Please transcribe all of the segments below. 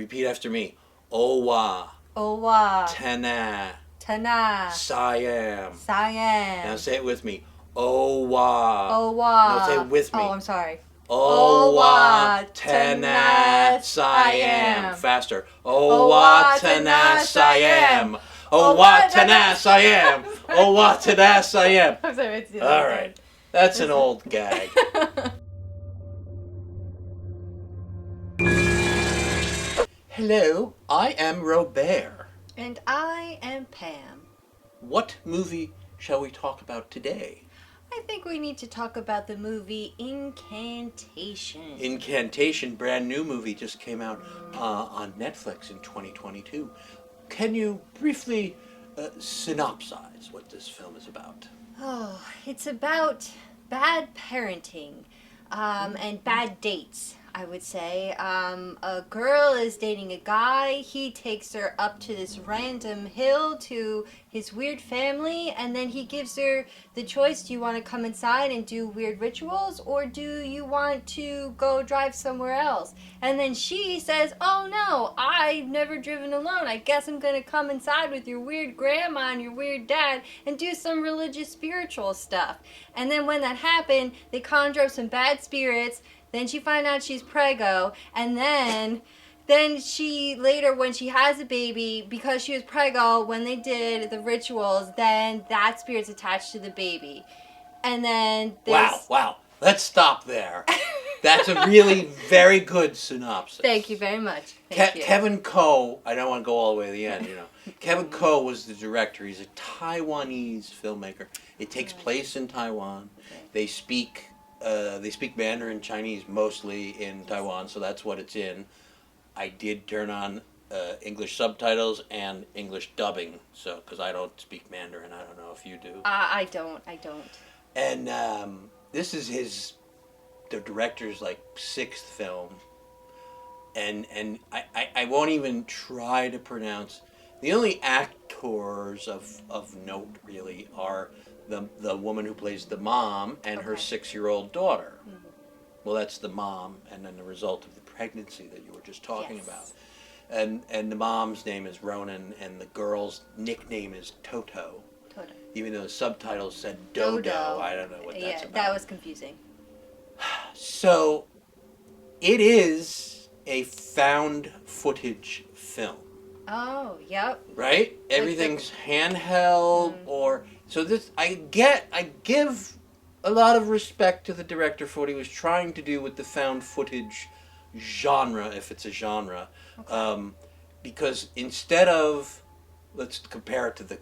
Repeat after me. Owa. Owa. Tana. Tana. Siam. Siam. Now say it with me. Owa. Owa. No, say it with me. Oh, I'm sorry. Owa Tana Siam. Faster. Owa Tana Siam. Owa Tana Siam. Owa Tana Siam. I'm sorry, it's the All right. That's an old gag. Hello, I am Robert. And I am Pam. What movie shall we talk about today? I think we need to talk about the movie Incantation. Incantation, brand new movie, just came out on Netflix in 2022. Can you briefly synopsize what this film is about? Oh, it's about bad parenting and bad dates, I would say. A girl is dating a guy. He takes her up to this random hill to his weird family, and then he gives her the choice: do you want to come inside and do weird rituals, or do you want to go drive somewhere else? And then she says, oh no, I've never driven alone. I guess I'm going to come inside with your weird grandma and your weird dad and do some religious spiritual stuff. And then when that happened, they conjure up some bad spirits. Then she finds out she's preggo, and then she later, when she has a baby, because she was preggo, when they did the rituals, then that spirit's attached to the baby. And then Wow. Let's stop there. That's a really very good synopsis. Thank you very much. Thank you. Kevin Ko, I don't want to go all the way to the end, Kevin Ko was the director. He's a Taiwanese filmmaker. It takes place in Taiwan. They speak Mandarin Chinese mostly in Taiwan, so that's what it's in. I did turn on English subtitles and English dubbing, so because I don't speak Mandarin. I don't know if you do. I don't. And this is the director's sixth film, and I won't even try to pronounce. The only actors of note really are the woman who plays the mom and her 6-year-old daughter. Mm-hmm. Well, that's the mom, and then the result of the pregnancy that you were just talking about. And the mom's name is Ronan, and the girl's nickname is Toto. Even though the subtitles said Dodo. I don't know what that's about. Yeah, that was confusing. So, it is a found footage film. Oh, yep. Right? Everything's handheld or... So this, I give a lot of respect to the director for what he was trying to do with the found footage genre, if it's a genre. Okay. Because instead of... Let's compare it to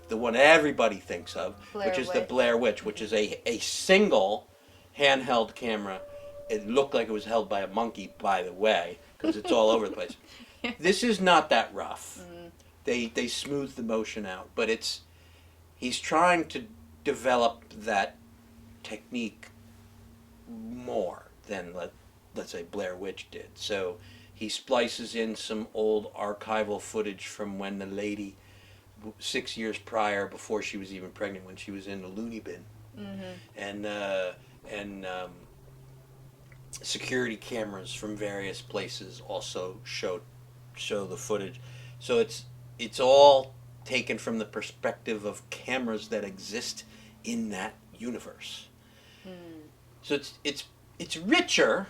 the one everybody thinks of, which is the Blair Witch, which is a single handheld camera. It looked like it was held by a monkey, by the way, because it's all over the place. This is not that rough. They smooth the motion out, but he's trying to develop that technique more than let's say Blair Witch did. So he splices in some old archival footage from when the lady 6 years prior, before she was even pregnant, when she was in the loony bin, and security cameras from various places also show the footage. So it's all taken from the perspective of cameras that exist in that universe. So it's richer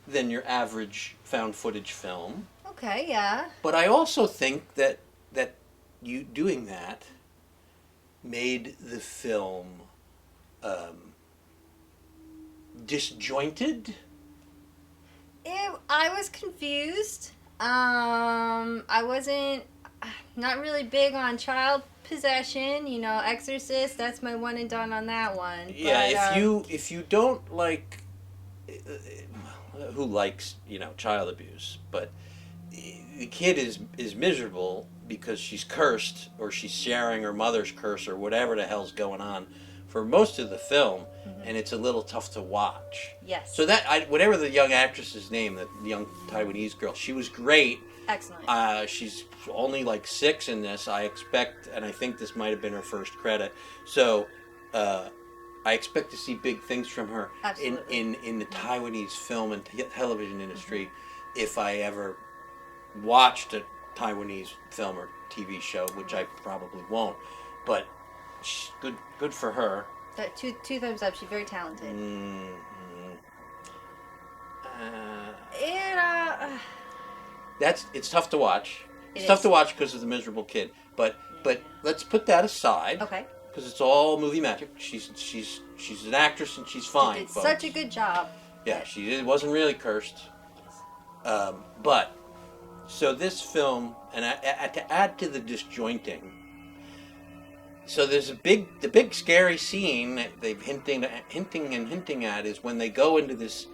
than your average found footage film. Okay, yeah. But I also think that you doing that made the film disjointed. I was confused. I wasn't not really big on child possession. Exorcist. That's my one and done on that one. Yeah, but, if you don't like, who likes child abuse, but the kid is miserable because she's cursed, or she's sharing her mother's curse, or whatever the hell's going on for most of the film, and it's a little tough to watch. Yes. So whatever the young actress's name, the young Taiwanese girl, she was great. Excellent. She's only 6 in this, I expect, and I think this might have been her first credit. So I expect to see big things from her in the Taiwanese film and television industry if I ever watched a Taiwanese film or TV show, which I probably won't, but good for her. Two thumbs up. She's very talented. It's tough to watch. It's It tough is. to watch because of the miserable kid. But let's put that aside. Okay. Because it's all movie magic. She's an actress and she's fine. She did folks. such a good job. Yeah, she did, wasn't really cursed. But so this film, and to add to the disjointing. So there's the big scary scene that they've hinting at is when they go into this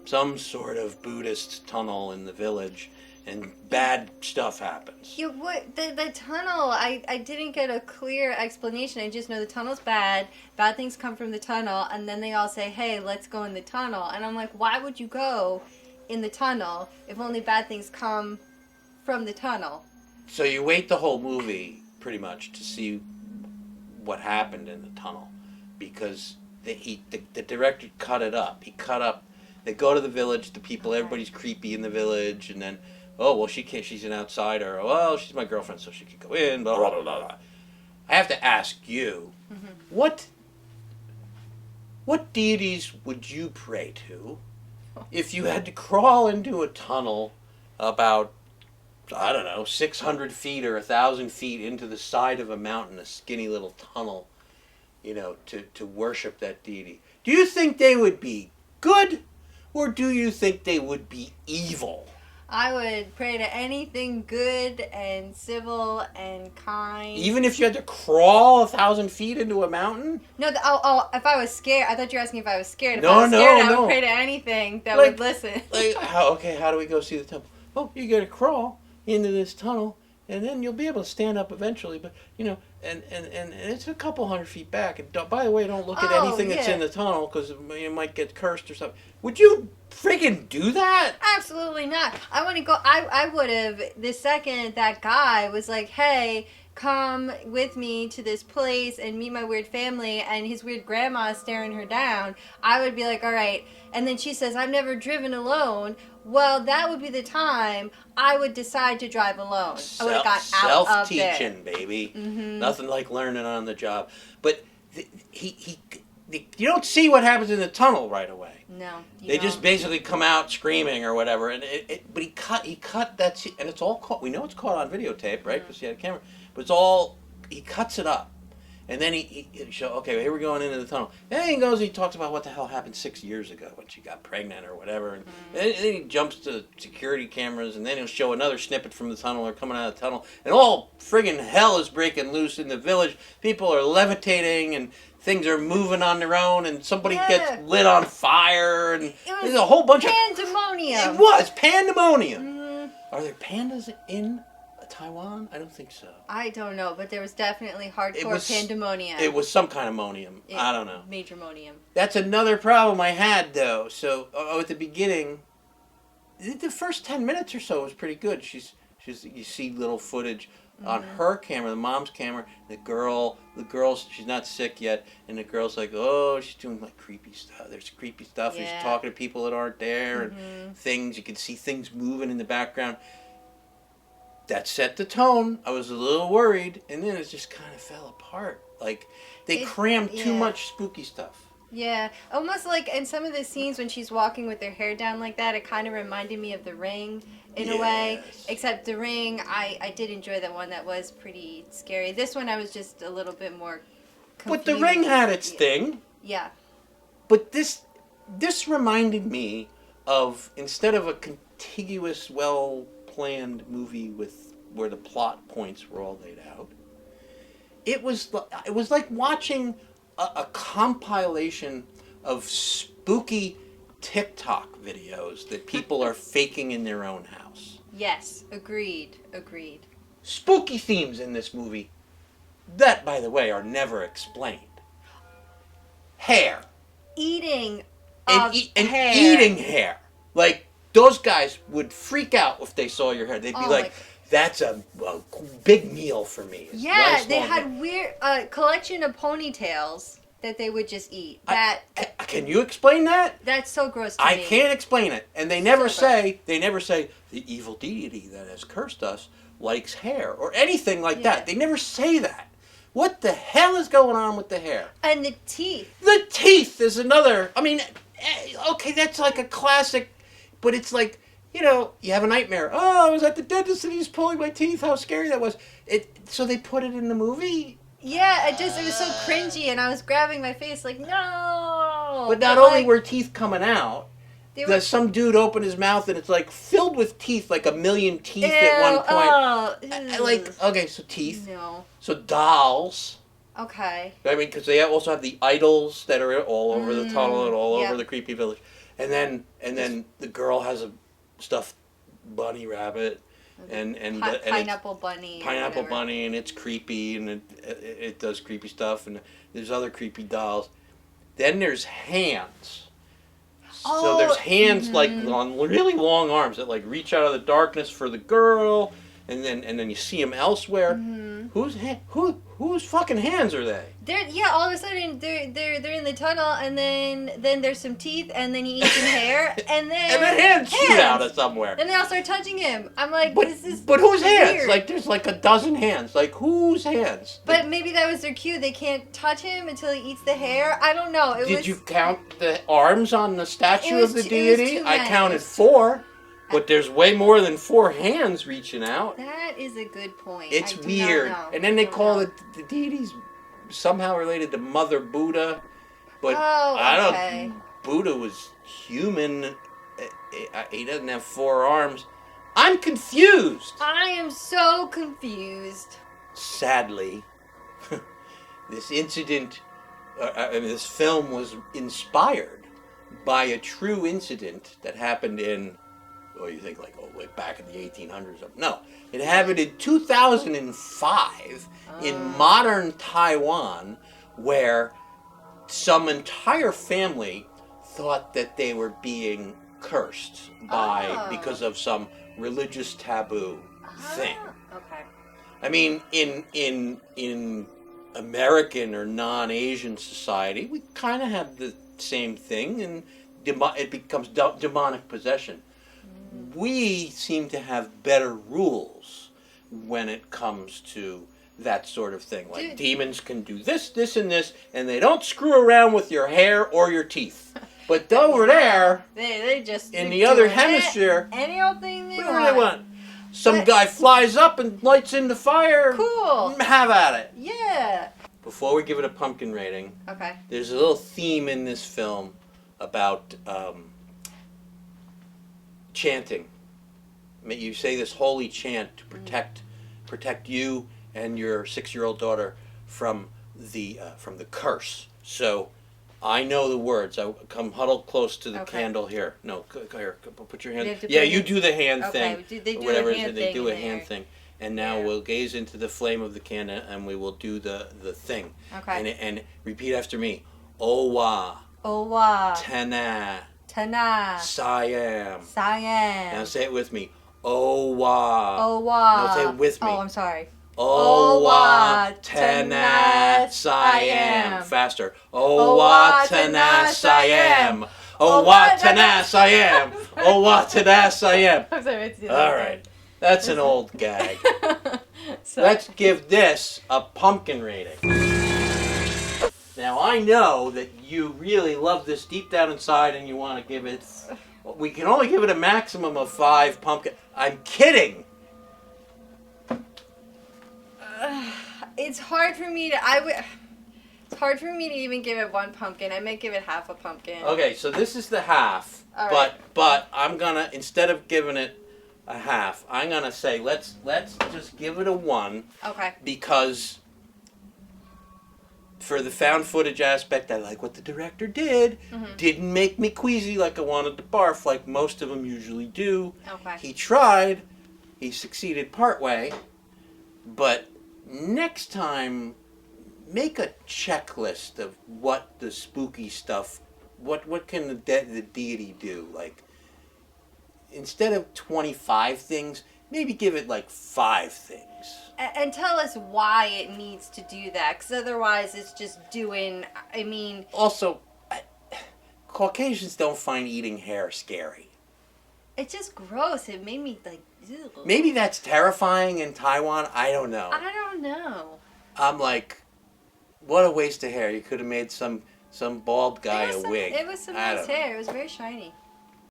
some sort of Buddhist tunnel in the village, and bad stuff happens. Yeah, what the tunnel? I didn't get a clear explanation. I just know the tunnel's bad. Bad things come from the tunnel, and then they all say, "Hey, let's go in the tunnel." And I'm like, why would you go in the tunnel if only bad things come from the tunnel? So you wait the whole movie pretty much to see what happened in the tunnel, because the director cut it up. He cut up. They go to the village. The people, everybody's creepy in the village, and then, oh well, she can't. She's an outsider. Oh, well, she's my girlfriend, so she can go in. Blah blah blah blah. I have to ask you, what deities would you pray to if you had to crawl into a tunnel about, I don't know, 600 feet or 1,000 feet into the side of a mountain, a skinny little tunnel, to worship that deity? Do you think they would be good, or do you think they would be evil? I would pray to anything good and civil and kind. Even if you had to crawl 1,000 feet into a mountain? No, if I was scared, I thought you were asking if I was scared. If No, I was scared, no. I would pray to anything that Like- would listen. How do we go see the temple? Oh, you got to crawl into this tunnel, and then you'll be able to stand up eventually. But and it's a couple hundred feet back. And by the way, don't look at Oh, anything that's yeah. in the tunnel because you might get cursed or something. Would you freaking do that? Absolutely not. I want to go. I would have the second that guy was like, "Hey, come with me to this place and meet my weird family," and his weird grandma is staring her down. I would be like, "All right." And then she says, "I've never driven alone." Well, that would be the time I would decide to drive alone. I would have got out of there. Self-teaching, baby. Nothing like learning on the job. But you don't see what happens in the tunnel right away. No, They just basically come out screaming or whatever, and but he cut that scene, and it's all caught. We know it's caught on videotape, right? Because he had a camera. But he cuts it up, and then he show. Okay, here we're going into the tunnel. And then he goes. He talks about what the hell happened 6 years ago when she got pregnant or whatever, and then he jumps to security cameras, and then he'll show another snippet from the tunnel or coming out of the tunnel, and all friggin' hell is breaking loose in the village. People are levitating and things are moving on their own, and somebody gets lit on fire, and there's a whole bunch pandemonium. It was pandemonium. Are there pandas in Taiwan? I don't think so. I don't know, but there was definitely hardcore pandemonium. It was some kind of monium. I don't know. Major monium. That's another problem I had, though. So at the beginning, the first 10 minutes or so was pretty good. You see little footage on her camera, the mom's camera. The girl, she's not sick yet, and the girl's like, oh, she's doing like creepy stuff. There's creepy stuff. Yeah. She's talking to people that aren't there, and things. You can see things moving in the background. That set the tone. I was a little worried, and then it just kind of fell apart. Like they crammed too much spooky stuff. Yeah, almost like in some of the scenes when she's walking with her hair down like that, it kind of reminded me of The Ring in a way. Except The Ring, I did enjoy that one. That was pretty scary. This one I was just a little bit more confused. But The Ring had its thing. Yeah. But this reminded me of, instead of a contiguous, well-planned movie where the plot points were all laid out, it was like watching a compilation of spooky TikTok videos that people are faking in their own house. Yes, agreed. Spooky themes in this movie that, by the way, are never explained. Hair. Eating And hair. eating hair. Like, those guys would freak out if they saw your hair. They'd be like, that's a big meal for me. Yeah, Nice they long had hair. weird collection of ponytails that they would just eat. Can you explain that? That's so gross to me. I can't explain it. And they never say the evil deity that has cursed us likes hair or anything like that. They never say that. What the hell is going on with the hair? And the teeth. The teeth is another. I mean, okay, that's like a classic, but it's like, you know, you have a nightmare. Oh, I was at the dentist and he's pulling my teeth. How scary that was. So they put it in the movie? Yeah, it was so cringy, and I was grabbing my face like, no. But not only were teeth coming out, some dude opened his mouth and it's like filled with teeth, like 1,000,000 teeth at one point. Okay, so teeth. No. So dolls. Okay. I mean, because they also have the idols that are all over the tunnel and all over the creepy village, and then the girl has a stuffed bunny rabbit, and pineapple bunny. Pineapple bunny, and it's creepy, and it does creepy stuff, and there's other creepy dolls. Then there's hands. So there's hands like on really long arms that like reach out of the darkness for the girl, and then you see them elsewhere. Whose fucking hands are they? All of a sudden they're in the tunnel, and then there's some teeth, and then he eats some hair, and then hands shoot out of somewhere. Then they all start touching him. I'm like, but whose hands? Like there's like a dozen hands. Like whose hands? But maybe that was their cue. They can't touch him until he eats the hair. I don't know. Did you count the arms on the statue of the deity? I counted 4. But there's way more than 4 hands reaching out. That is a good point. It's weird. And then they call it the deity's somehow related to Mother Buddha. But Buddha was human. He doesn't have 4 arms. I'm confused. I am so confused. Sadly, this incident, this film was inspired by a true incident that happened in... Or you think like back in the 1800s? No, it happened in 2005 in modern Taiwan, where some entire family thought that they were being cursed because of some religious taboo thing. Okay. I mean, in American or non-Asian society, we kind of have the same thing, and it becomes demonic possession. We seem to have better rules when it comes to that sort of thing. Like demons can do this, this, and this, and they don't screw around with your hair or your teeth. But over there, they just in the other hemisphere, any old thing they want. Some guy flies up and lights in the fire. Cool. Have at it. Yeah. Before we give it a pumpkin rating, there's a little theme in this film about chanting. You say this holy chant to protect you and your 6-year-old daughter from the curse. So I know the words. I come huddle close to the candle here. No, here. Put your hand. You do the hand thing. They do whatever a hand they thing do a hand thing. And now we'll gaze into the flame of the candle, and we will do the thing. Okay. And repeat after me. Owa. Owa. Tana. Tana. Siam. Siam. Now say it with me. Owa. Owa. Now say it with me. Oh, I'm sorry. Owa Tana Siam. Faster. Owa Tana Siam. Owa Tana Siam. Owa Tana Siam. I'm sorry. All right. That's an old gag. Let's give this a pumpkin rating. Now, I know that you really love this deep down inside and you want to give it... We can only give it a maximum of 5 pumpkin... I'm kidding! It's hard for me to... It's hard for me to even give it 1 pumpkin. I might give it half a pumpkin. Okay, so this is the half. All right. But I'm gonna... Instead of giving it a half, I'm gonna say let's just give it a 1. Okay. Because... For the found footage aspect, I like what the director did. Didn't make me queasy like I wanted to barf like most of them usually do. Okay. He tried. He succeeded partway. But next time, make a checklist of what the spooky stuff, what can the deity do? Like, instead of 25 things, maybe give it like 5 things. And tell us why it needs to do that, because otherwise it's just doing. I mean, Also, Caucasians don't find eating hair scary. it's just gross. It made me like. Ew. Maybe that's terrifying in Taiwan. I don't know. I don't know. I'm like, what a waste of hair. You could have made some bald guy a wig. It was some I nice don't know. hair. It was very shiny.